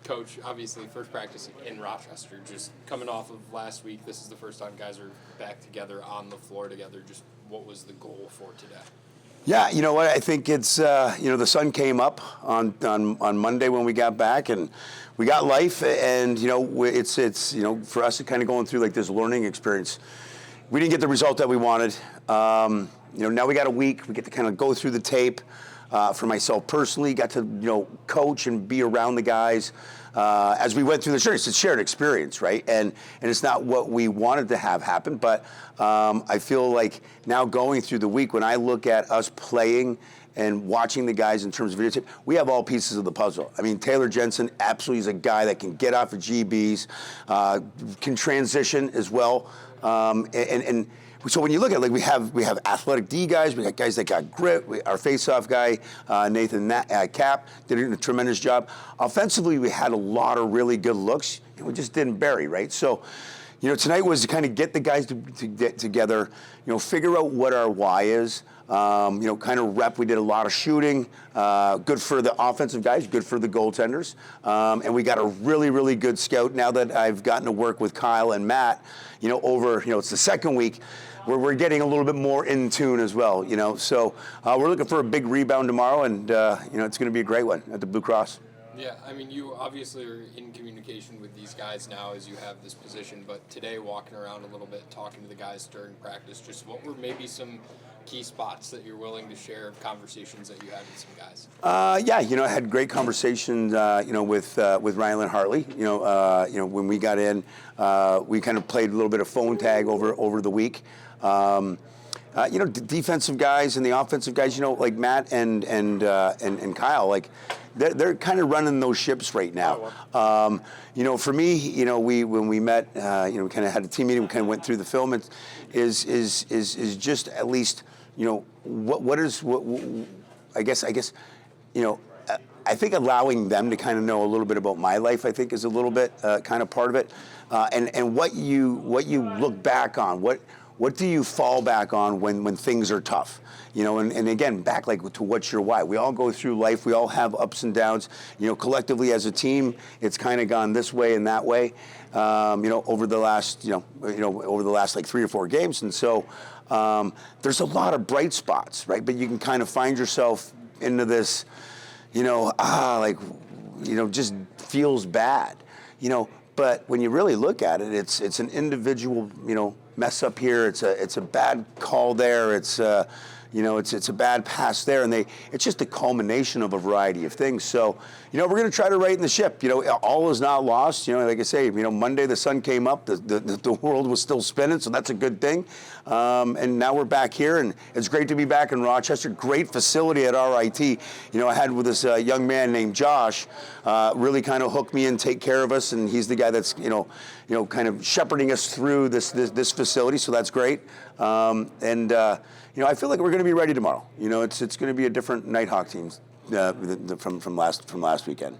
Coach, obviously, first practice in Rochester, just coming off of last week, this is the first time guys are back together on the floor together. Just what was the goal for today? Yeah, you know what? I think it's the sun came up on Monday when we got back, and we got life, and it's for us to kind of going through like this learning experience. We didn't get the result that we wanted. Now we got a week. We get to kind of go through the tape. For myself personally, got to coach and be around the guys as we went through the journey. It's a shared experience, right? And it's not what we wanted to have happen, but I feel like now going through the week, when I look at us playing and watching the guys in terms of video tape, we have all pieces of the puzzle. I mean, Taylor Jensen absolutely is a guy that can get off of GBs, can transition as well, and so when you look at it, like we have athletic D guys, we got guys that got grit. Our face-off guy, Nathan Cap, did a tremendous job. Offensively, we had a lot of really good looks, and we just didn't bury, right? So, tonight was to kind of get the guys to get together, figure out what our why is, kind of rep. We did a lot of shooting, good for the offensive guys, good for the goaltenders, and we got a really, really good scout. Now that I've gotten to work with Kyle and Matt, it's the second week. We're getting a little bit more in tune as well, So we're looking for a big rebound tomorrow, and it's going to be a great one at the Blue Cross. Yeah, I mean, you obviously are in communication with these guys now as you have this position, but today walking around a little bit, talking to the guys during practice, just what were maybe some key spots that you're willing to share of conversations that you had with some guys? I had great conversations, with Rylan Hartley. When we got in, we kind of played a little bit of phone tag over the week. Defensive guys and the offensive guys, like Matt and Kyle, like they're kind of running those ships right now. For me, when we met, we kind of had a team meeting. We kind of went through the film. Is just at least, I think allowing them to kind of know a little bit about my life, I think, is a little bit kind of part of it, and what you look back on, what do you fall back on when things are tough? And again, back to what's your why? We all go through life. We all have ups and downs. Collectively as a team, it's kind of gone this way and that way. Over the last, over the last like 3 or 4 games, and so there's a lot of bright spots, right? But you can kind of find yourself into this, just feels bad, But when you really look at it, it's an individual, mess up here. It's a bad call there. It's a bad pass there, and it's just a culmination of a variety of things. So, we're going to try to right in the ship. All is not lost. Like I say, Monday the sun came up, the world was still spinning, so that's a good thing. And now we're back here, and it's great to be back in Rochester. Great facility at RIT. I had with this young man named Josh, really kind of hook me in, take care of us, and he's the guy that's kind of shepherding us through this facility. So that's great. I feel like we're going to be ready tomorrow. It's going to be a different Knighthawk team from last weekend.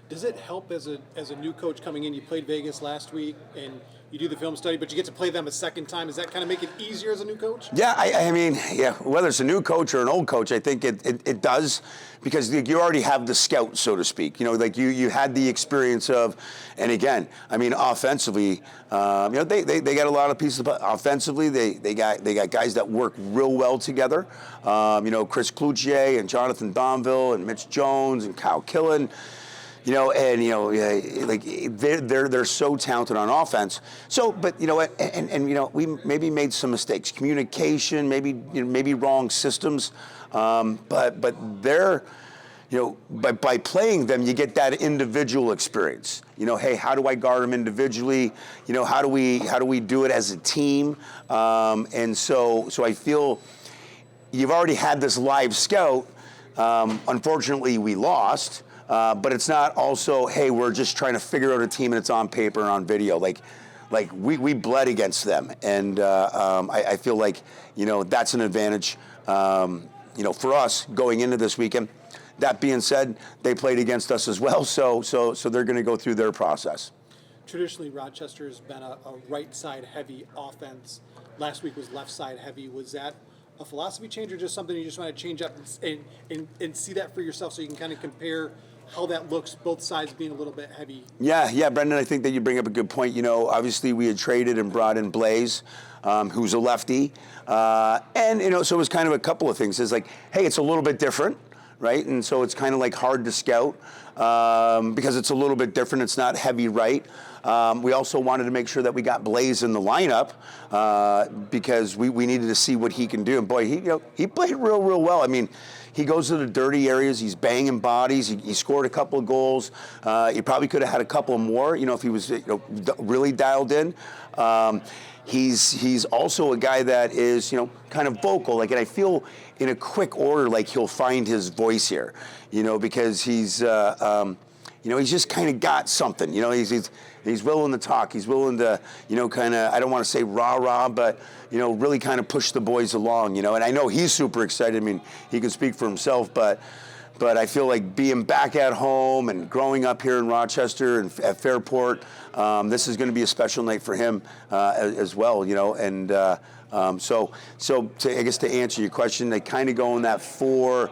Does it help as a new coach coming in? You played Vegas last week, and you do the film study, but you get to play them a second time. Does that kind of make it easier as a new coach? Yeah, I mean, whether it's a new coach or an old coach, I think it does, because you already have the scout, so to speak. You had the experience of, and again, I mean, offensively, they got a lot of pieces. But offensively, they got guys that work real well together. Chris Cloutier and Jonathan Donville and Mitch Jones and Kyle Killen. They're so talented on offense. So, but we maybe made some mistakes, communication, maybe wrong systems, but they're, by playing them, you get that individual experience. Hey, how do I guard them individually? How do we do it as a team? And so I feel you've already had this live scout. Unfortunately, we lost. But it's not also, hey, we're just trying to figure out a team and it's on paper and on video. We bled against them, and I feel like that's an advantage for us going into this weekend. That being said, they played against us as well, so they're going to go through their process. Traditionally, Rochester has been a right side heavy offense. Last week was left side heavy. Was that a philosophy change or just something you just want to change up and see that for yourself so you can kind of compare how that looks, both sides being a little bit heavy. Yeah, Brendan, I think that you bring up a good point. Obviously we had traded and brought in Blaze, who's a lefty. And, so it was kind of a couple of things. It's like, hey, it's a little bit different, right? And so it's kind of like hard to scout because it's a little bit different. It's not heavy right. We also wanted to make sure that we got Blaze in the lineup because we needed to see what he can do. And boy, he played real well. I mean, he goes to the dirty areas. He's banging bodies. He scored a couple of goals. He probably could have had a couple more, if he was really dialed in. He's also a guy that is, kind of vocal. And I feel in a quick order like he'll find his voice here, because he's just kind of got something. He's willing to talk. He's willing to, kind of, I don't want to say rah-rah, but, really kind of push the boys along, And I know he's super excited. I mean, he can speak for himself, but I feel like being back at home and growing up here in Rochester and at Fairport, this is going to be a special night for him as well, And so I guess to answer your question, they kind of go in that four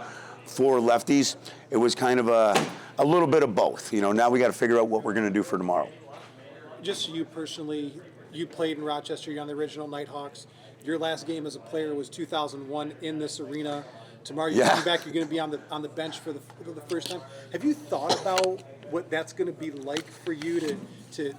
lefties. It was kind of a little bit of both. Now we got to figure out what we're going to do for tomorrow. Just you personally, you played in Rochester. You're on the original Knighthawks. Your last game as a player was 2001 in this arena. Tomorrow you're coming back. You're going to be on the bench for the first time. Have you thought about what that's going to be like for you to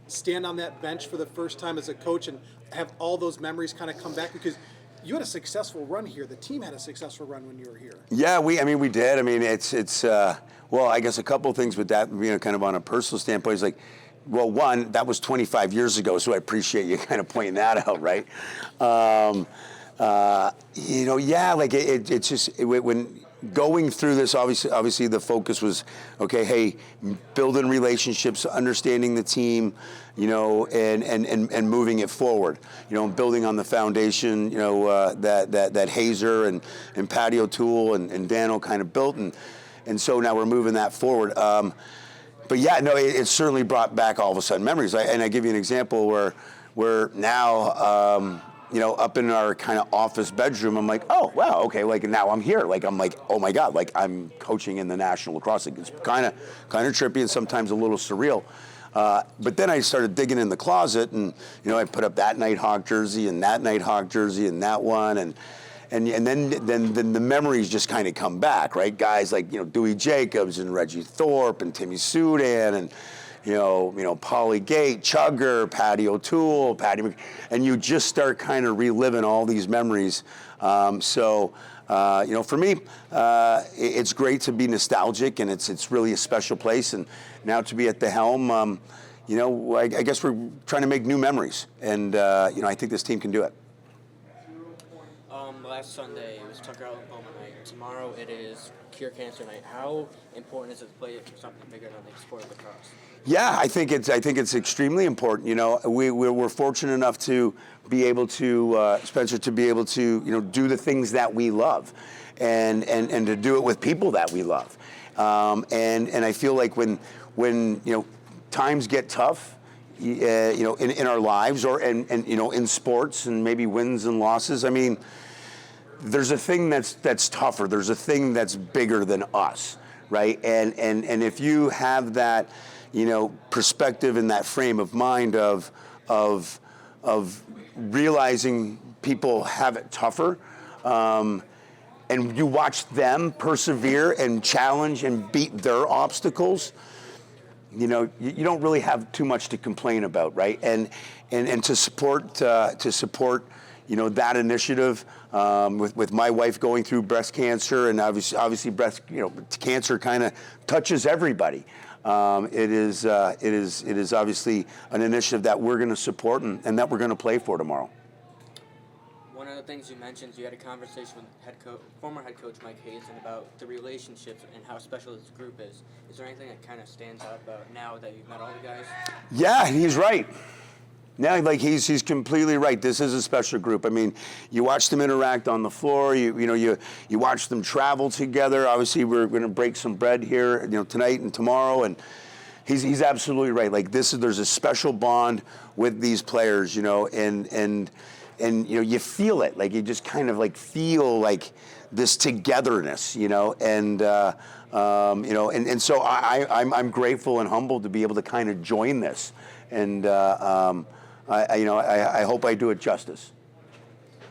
stand on that bench for the first time as a coach and have all those memories kind of come back? Because you had a successful run here. The team had a successful run when you were here. Yeah, we did. I mean, it's well, I guess a couple of things with that, kind of on a personal standpoint is like, well, one, that was 25 years ago, so I appreciate you kind of pointing that out, right? It's just when going through this, obviously the focus was, okay, hey, building relationships, understanding the team, and moving it forward, building on the foundation, that Hazer and Patty O'Toole and Daniel kind of built, and so now we're moving that forward. But yeah, no, it certainly brought back all of a sudden memories. And I give you an example where now, up in our kind of office bedroom, I'm like, oh, wow, okay, now I'm here. I'm like, oh my God, I'm coaching in the National Lacrosse League. It's kind of trippy and sometimes a little surreal. But then I started digging in the closet and, I put up that Nighthawk jersey and that Nighthawk jersey and that one. And then the memories just kind of come back, right? Guys like, Dewey Jacobs and Reggie Thorpe and Timmy Sudan and, Paulie Gate, Chugger, Patty O'Toole, and you just start kind of reliving all these memories. For me, it's great to be nostalgic, and it's really a special place. And now to be at the helm, I guess we're trying to make new memories, and I think this team can do it. Last Sunday it was Tucker Out Bowman night. Tomorrow it is Cure Cancer Night. How important is it to play for something bigger than the sport of lacrosse? Yeah, I think it's extremely important. We're fortunate enough to be able to, Spencer, to be able to, do the things that we love, and to do it with people that we love. And I feel like when times get tough, in our lives or in sports and maybe wins and losses, I mean, there's a thing that's tougher. There's a thing that's bigger than us, right? And if you have that, perspective and that frame of mind of realizing people have it tougher, and you watch them persevere and challenge and beat their obstacles, you don't really have too much to complain about, right? And to support that initiative, with my wife going through breast cancer, and obviously breast cancer kind of touches everybody. It is obviously an initiative that we're going to support and that we're going to play for tomorrow. One of the things you mentioned, you had a conversation with former head coach Mike Hazen about the relationships and how special this group is. Is there anything that kind of stands out about now that you've met all the guys? Yeah, he's right. Now, he's completely right. This is a special group. I mean, you watch them interact on the floor. You watch them travel together. Obviously, we're going to break some bread here, tonight and tomorrow. And he's absolutely right. There's a special bond with these players, and you feel it. You just kind of feel this togetherness, and You know, and so I'm grateful and humbled to be able to kind of join this, and I hope I do it justice.